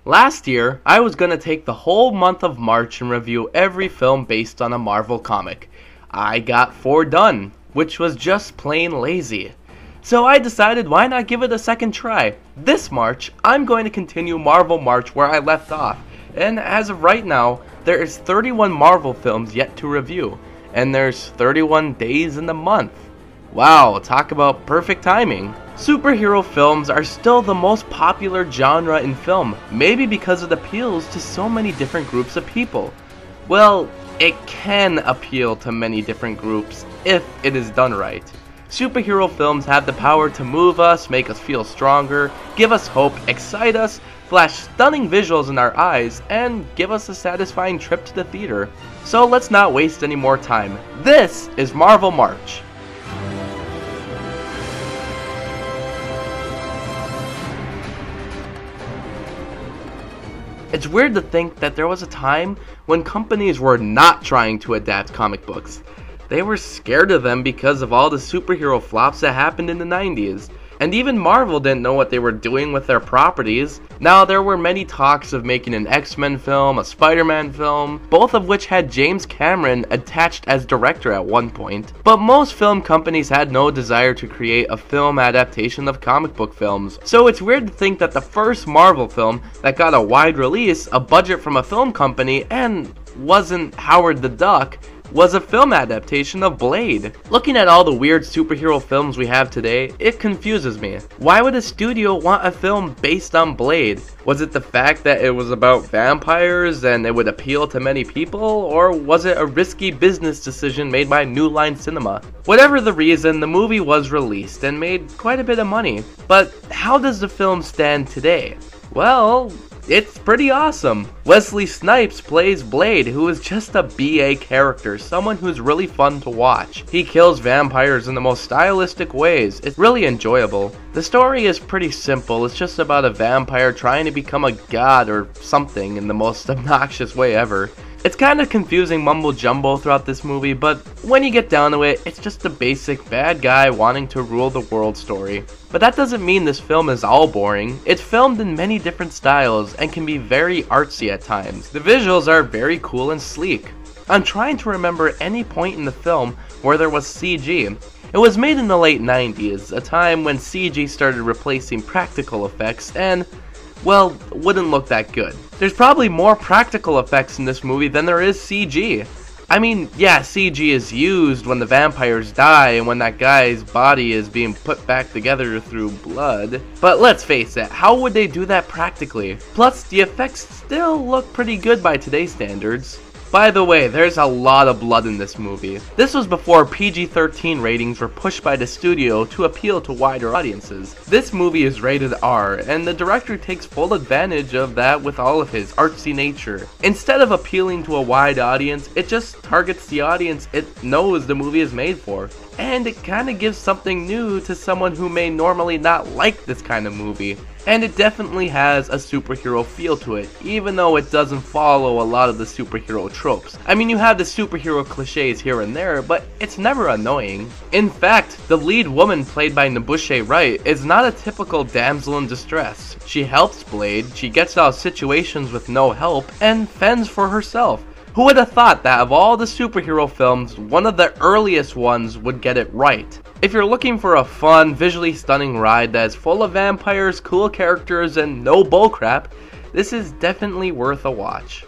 Last year, I was gonna take the whole month of March and review every film based on a Marvel comic. I got 4 done, which was just plain lazy. So I decided why not give it a second try. This March, I'm going to continue Marvel March where I left off, and as of right now, there is 31 Marvel films yet to review, and there's 31 days in the month. Wow, talk about perfect timing. Superhero films are still the most popular genre in film, maybe because it appeals to so many different groups of people. Well, it can appeal to many different groups if it is done right. Superhero films have the power to move us, make us feel stronger, give us hope, excite us, flash stunning visuals in our eyes, and give us a satisfying trip to the theater. So let's not waste any more time. This is Marvel March. It's weird to think that there was a time when companies were not trying to adapt comic books. They were scared of them because of all the superhero flops that happened in the 90s. And even Marvel didn't know what they were doing with their properties. Now, there were many talks of making an X-Men film, a Spider-Man film, both of which had James Cameron attached as director at one point. But most film companies had no desire to create a film adaptation of comic book films. So it's weird to think that the first Marvel film that got a wide release, a budget from a film company, and wasn't Howard the Duck, was a film adaptation of Blade. Looking at all the weird superhero films we have today, it confuses me. Why would a studio want a film based on Blade? Was it the fact that it was about vampires and it would appeal to many people, or was it a risky business decision made by New Line Cinema? Whatever the reason, the movie was released and made quite a bit of money. But how does the film stand today? Well, it's pretty awesome. Wesley Snipes plays Blade, who is just a BA character, someone who's really fun to watch. He kills vampires in the most stylistic ways. It's really enjoyable. The story is pretty simple. It's just about a vampire trying to become a god or something in the most obnoxious way ever. It's kind of confusing mumbo jumbo throughout this movie, but when you get down to it, it's just a basic bad guy wanting to rule the world story. But that doesn't mean this film is all boring. It's filmed in many different styles and can be very artsy at times. The visuals are very cool and sleek. I'm trying to remember any point in the film where there was CG. It was made in the late 90s, a time when CG started replacing practical effects and, well, wouldn't look that good. There's probably more practical effects in this movie than there is CG. I mean, yeah, CG is used when the vampires die and when that guy's body is being put back together through blood. But let's face it, how would they do that practically? Plus, the effects still look pretty good by today's standards. By the way, there's a lot of blood in this movie. This was before PG-13 ratings were pushed by the studio to appeal to wider audiences. This movie is rated R, and the director takes full advantage of that with all of his artsy nature. Instead of appealing to a wide audience, it just targets the audience it knows the movie is made for. And it kinda gives something new to someone who may normally not like this kind of movie. And it definitely has a superhero feel to it, even though it doesn't follow a lot of the superhero tropes. I mean, you have the superhero cliches here and there, but it's never annoying. In fact, the lead woman played by N'Bushe Wright is not a typical damsel in distress. She helps Blade, she gets out of situations with no help, and fends for herself. Who would have thought that of all the superhero films, one of the earliest ones would get it right? If you're looking for a fun, visually stunning ride that is full of vampires, cool characters, and no bullcrap, this is definitely worth a watch.